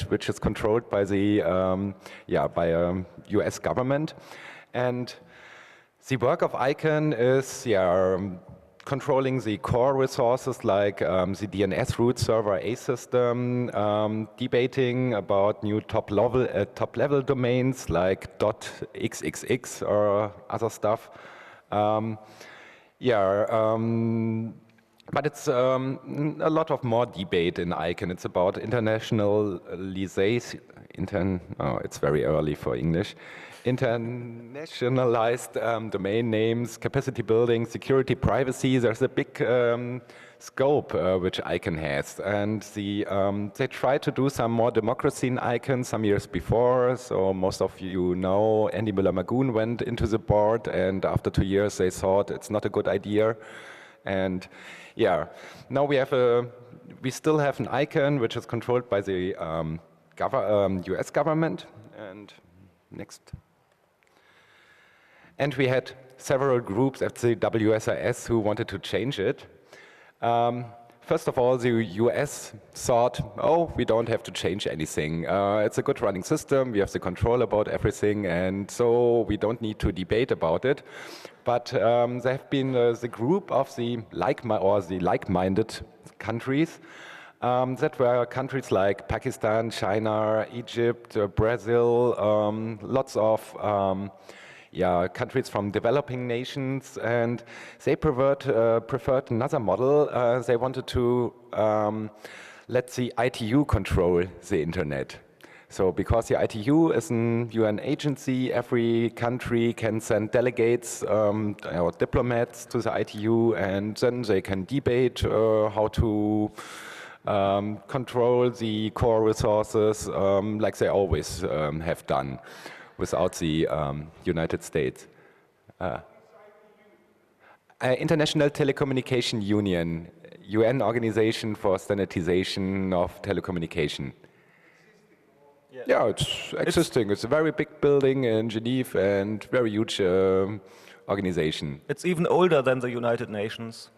which is controlled by the US government. And the work of ICANN is controlling the core resources like the DNS root server A system, debating about new top-level domains like .xxx or other stuff. But it's a lot of more debate in ICANN. It's about internationalization. It's very early for English. Internationalized domain names, capacity building, security, privacy. There's a big scope which ICANN has, and they tried to do some more democracy in ICANN some years before. So most of you know Andy Müller-Magoon went into the board, and after 2 years they thought it's not a good idea. And now we still have an ICANN which is controlled by the US government. And next. And we had several groups at the wsis who wanted to change it. First of all, the US thought, oh, we don't have to change anything. It's a good running system. We have the control about everything, and so we don't need to debate about it. But there have been the group of the like-minded countries that were countries like Pakistan, China, Egypt, Brazil, lots of countries from developing nations, and they preferred another model. They wanted to let the ITU control the internet. So because the ITU is an UN agency, every country can send delegates or diplomats to the ITU, and then they can debate how to control the core resources like they always have done, without the United States. International Telecommunication Union, UN Organization for Standardization of Telecommunication. Yeah, it's existing. It's a very big building in Geneva and very huge organization. It's even older than the United Nations.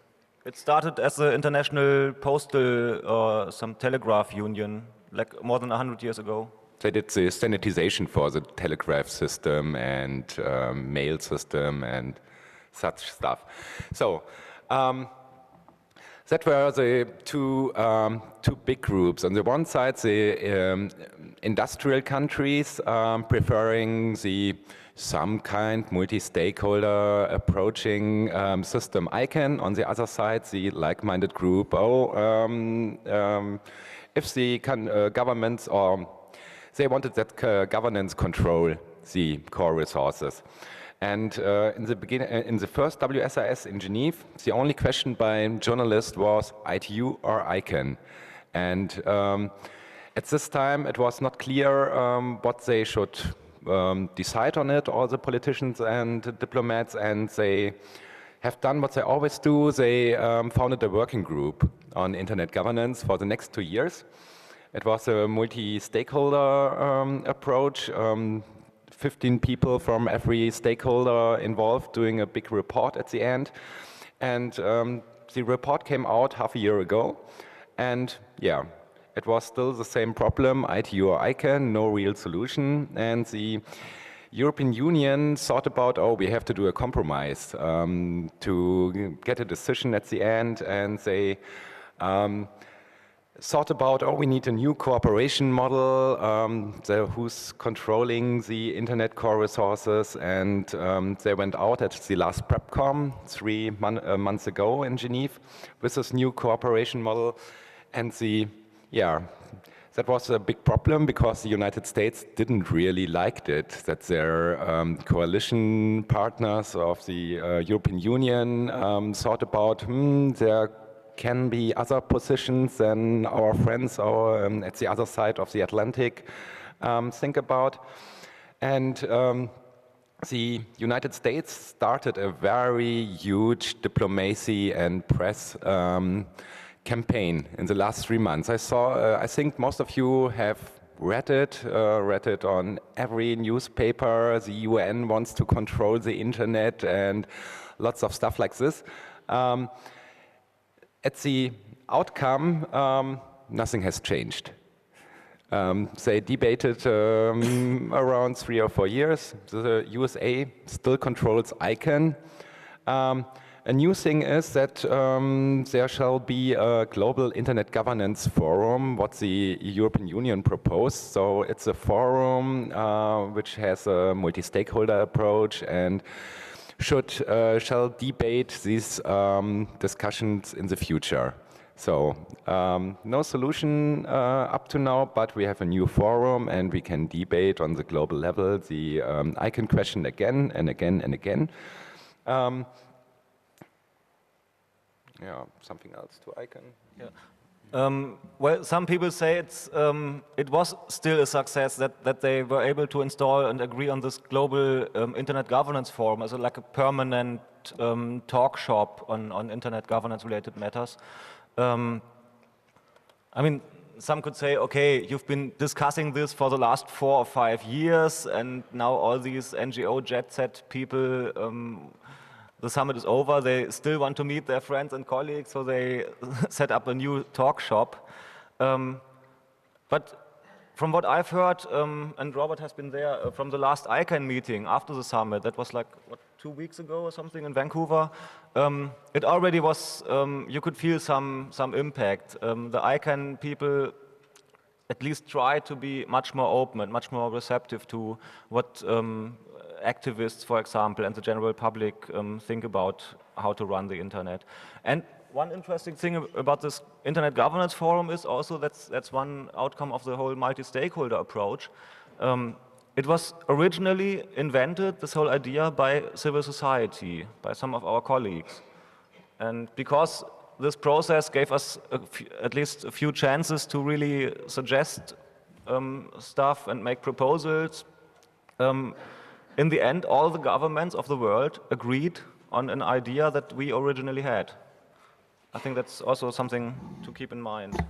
It started as the International Postal or some Telegraph Union, like more than 100 years ago. They did the standardization for the telegraph system and mail system and such stuff. So that were the two big groups. On the one side, the industrial countries preferring some kind multi-stakeholder approaching system ICANN. On the other side, the like-minded group, if the governments they wanted that governance control the core resources. And in the first WSIS in Geneva, the only question by journalists was ITU or ICANN. And at this time, it was not clear what they should decide on it, all the politicians and diplomats, and they have done what they always do. They founded a working group on internet governance for the next 2 years. It was a multi-stakeholder approach, 15 people from every stakeholder involved doing a big report at the end. And the report came out half a year ago. And it was still the same problem, ITU or ICANN, no real solution. And the European Union thought about, we have to do a compromise to get a decision at the end. And they thought about, we need a new cooperation model, who's controlling the internet core resources, and they went out at the last PrepCom 3 months ago in Geneva with this new cooperation model, and that was a big problem because the United States didn't really like it, that their coalition partners of the European Union thought about, there can be other positions than our friends at the other side of the Atlantic think about. And the United States started a very huge diplomacy and press campaign in the last 3 months. I think most of you have read it on every newspaper. The UN wants to control the internet and lots of stuff like this. At the outcome, nothing has changed. They debated around 3 or 4 years. The USA still controls ICANN. A new thing is that there shall be a global internet governance forum, what the European Union proposed. So it's a forum which has a multi-stakeholder approach and shall debate these discussions in the future. So no solution up to now, but we have a new forum and we can debate on the global level the ICANN question again and again and again. Yeah, something else to ICANN? Yeah. Well, some people say it was still a success that they were able to install and agree on this global internet governance forum as like a permanent talk shop on internet governance related matters. I mean, some could say, okay, you've been discussing this for the last 4 or 5 years, and now all these NGO jet set people, the summit is over, they still want to meet their friends and colleagues, so they set up a new talk shop. But from what I've heard, and Robert has been there, from the last ICANN meeting after the summit, that was like, what, 2 weeks ago or something in Vancouver, it already was, you could feel some impact. The ICANN people at least try to be much more open and much more receptive to what activists, for example, and the general public think about how to run the internet. And one interesting thing about this Internet Governance Forum is also that's one outcome of the whole multi-stakeholder approach. It was originally invented, this whole idea, by civil society, by some of our colleagues. And because this process gave us at least a few chances to really suggest stuff and make proposals, in the end, all the governments of the world agreed on an idea that we originally had. I think that's also something to keep in mind.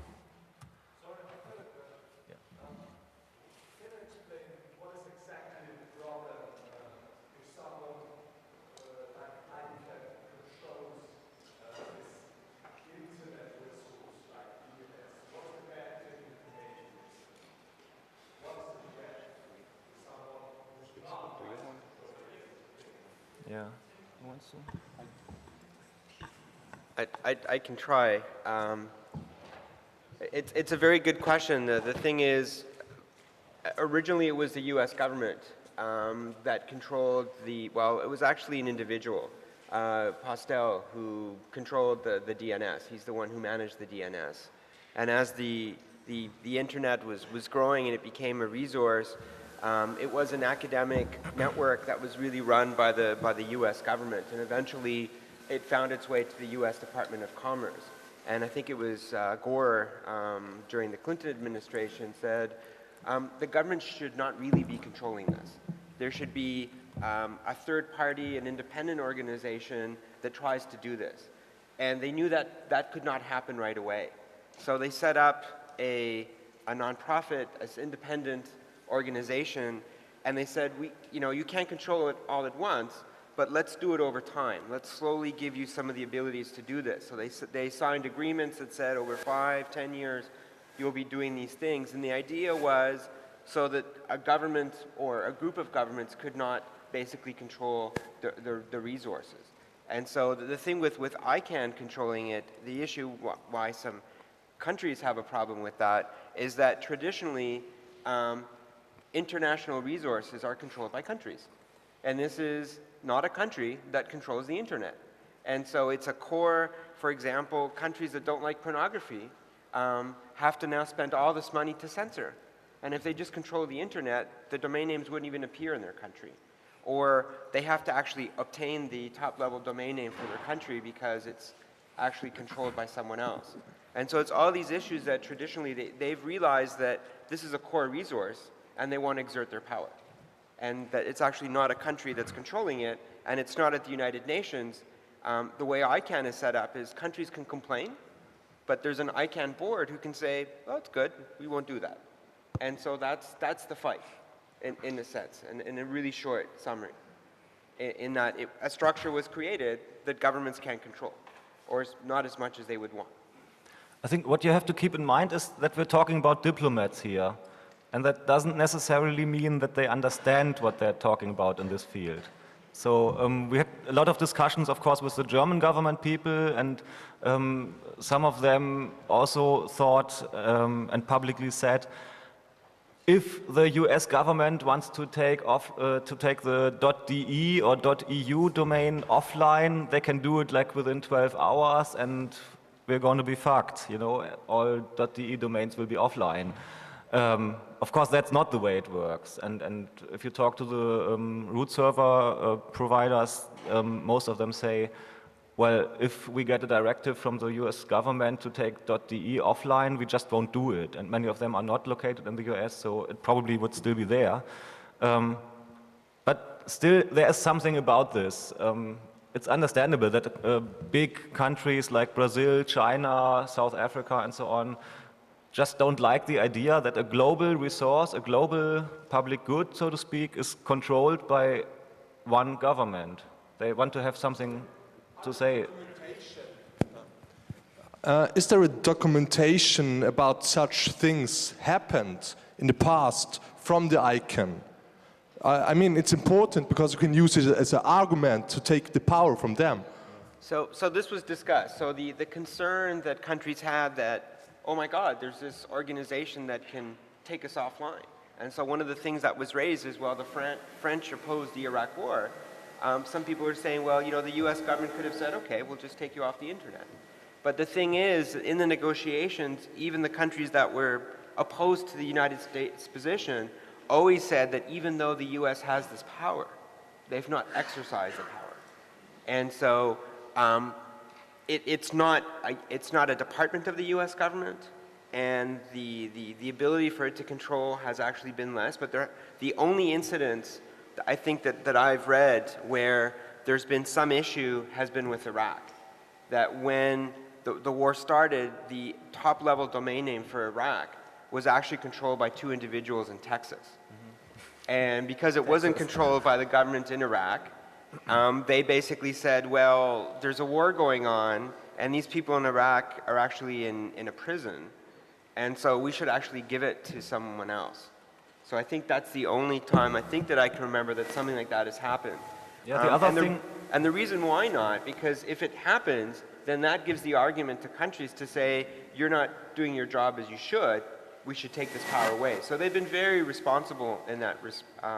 Yeah, who wants to? I can try. It's a very good question. The thing is, originally it was the US government that controlled well, it was actually an individual, Postel, who controlled the DNS. He's the one who managed the DNS. And as the internet was growing and it became a resource, it was an academic network that was really run by the US government, and eventually it found its way to the US Department of Commerce. And I think it was Gore during the Clinton administration said, the government should not really be controlling this. There should be a third party, an independent organization that tries to do this. And they knew that that could not happen right away. So they set up a nonprofit, an independent organization, and they said, you can't control it all at once, but let's do it over time. Let's slowly give you some of the abilities to do this. So they signed agreements that said over 5, 10 years, you'll be doing these things. And the idea was so that a government or a group of governments could not basically control the resources. And so the thing with ICANN controlling it, the issue why some countries have a problem with that is that traditionally, international resources are controlled by countries. And this is not a country that controls the internet. And so it's a core, for example, countries that don't like pornography have to now spend all this money to censor. And if they just control the internet, the domain names wouldn't even appear in their country. Or they have to actually obtain the top-level domain name for their country because it's actually controlled by someone else. And so it's all these issues that traditionally they've realized that this is a core resource and they want to exert their power. And that it's actually not a country that's controlling it, and it's not at the United Nations. The way ICANN is set up is countries can complain, but there's an ICANN board who can say, oh, it's good, we won't do that. And so that's the fight, in a sense, and in a really short summary, in that a structure was created that governments can't control, or not as much as they would want. I think what you have to keep in mind is that we're talking about diplomats here. And that doesn't necessarily mean that they understand what they're talking about in this field. So we had a lot of discussions, of course, with the German government people, and some of them also thought and publicly said, if the US government wants to take the .de or .eu domain offline, they can do it like within 12 hours, and we're going to be fucked. You know, all .de domains will be offline. Of course, that's not the way it works. And if you talk to the root server providers, most of them say, well, if we get a directive from the US government to take .de offline, we just won't do it. And many of them are not located in the US, so it probably would still be there. But still, there is something about this. It's understandable that big countries like Brazil, China, South Africa, and so on, just don't like the idea that a global resource, a global public good, so to speak, is controlled by one government. They want to have something to say. Is there a documentation about such things happened in the past from the ICANN? I mean, it's important because you can use it as an argument to take the power from them. So this was discussed. So the concern that countries had that, oh my God, there's this organization that can take us offline. And so one of the things that was raised is, well, the French opposed the Iraq war. Some people were saying, well, you know, the US government could have said, okay, we'll just take you off the internet. But the thing is, in the negotiations, even the countries that were opposed to the United States position always said that even though the US has this power, they've not exercised the power. And so it's not a department of the US government, and the ability for it to control has actually been less, but the only incidents I think that I've read where there's been some issue has been with Iraq. That when the war started, the top level domain name for Iraq was actually controlled by 2 individuals in Texas. Mm-hmm. And because it wasn't controlled by the government in Iraq, they basically said, well, there's a war going on, and these people in Iraq are actually in a prison, and so we should actually give it to someone else. So I think that's the only time I think that I can remember that something like that has happened. Yeah, the other thing... And the reason why not, because if it happens, then that gives the argument to countries to say, you're not doing your job as you should, we should take this power away. So they've been very responsible in that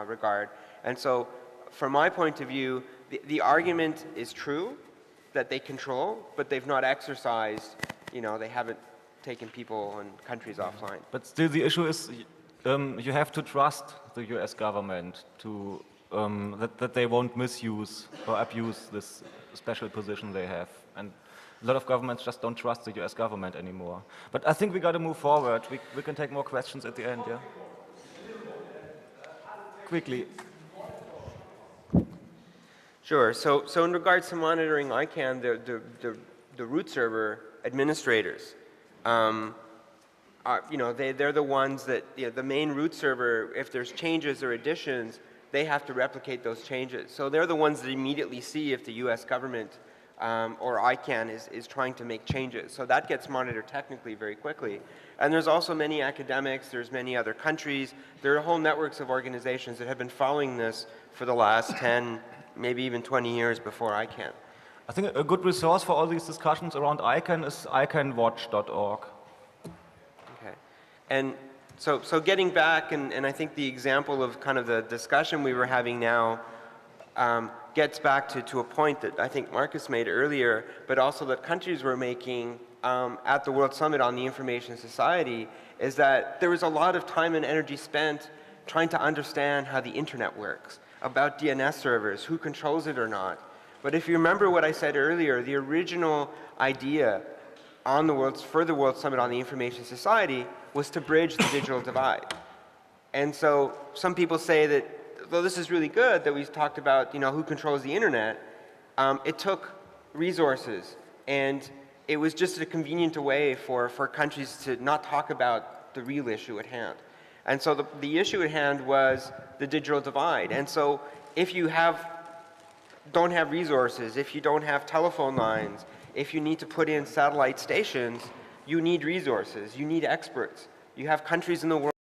regard. And so from my point of view, the argument is true that they control, but they've not exercised, you know, they haven't taken people and countries offline. But still the issue is you have to trust the US government to, that they won't misuse or abuse this special position they have. And a lot of governments just don't trust the US government anymore. But I think we got to move forward. We can take more questions at the end, yeah? Quickly. Sure. So in regards to monitoring ICANN, the root server administrators, you know, they're the ones that, you know, the main root server, if there's changes or additions, they have to replicate those changes. So they're the ones that immediately see if the US government or ICANN is trying to make changes. So that gets monitored technically very quickly. And there's also many academics, there's many other countries, there are whole networks of organizations that have been following this for the last 10, maybe even 20 years before ICANN. I think a good resource for all these discussions around ICANN is icannwatch.org. Okay. And so getting back, and I think the example of kind of the discussion we were having now gets back to a point that I think Marcus made earlier, but also that countries were making at the World Summit on the Information Society, is that there was a lot of time and energy spent trying to understand how the internet works, about DNS servers, who controls it or not. But if you remember what I said earlier, the original idea for the World Summit on the Information Society was to bridge the digital divide. And so some people say that, though this is really good that we talked about, you know, who controls the internet, it took resources, and it was just a convenient way for countries to not talk about the real issue at hand. And so the issue at hand was the digital divide. And so if you don't have resources, if you don't have telephone lines, if you need to put in satellite stations, you need resources, you need experts. You have countries in the world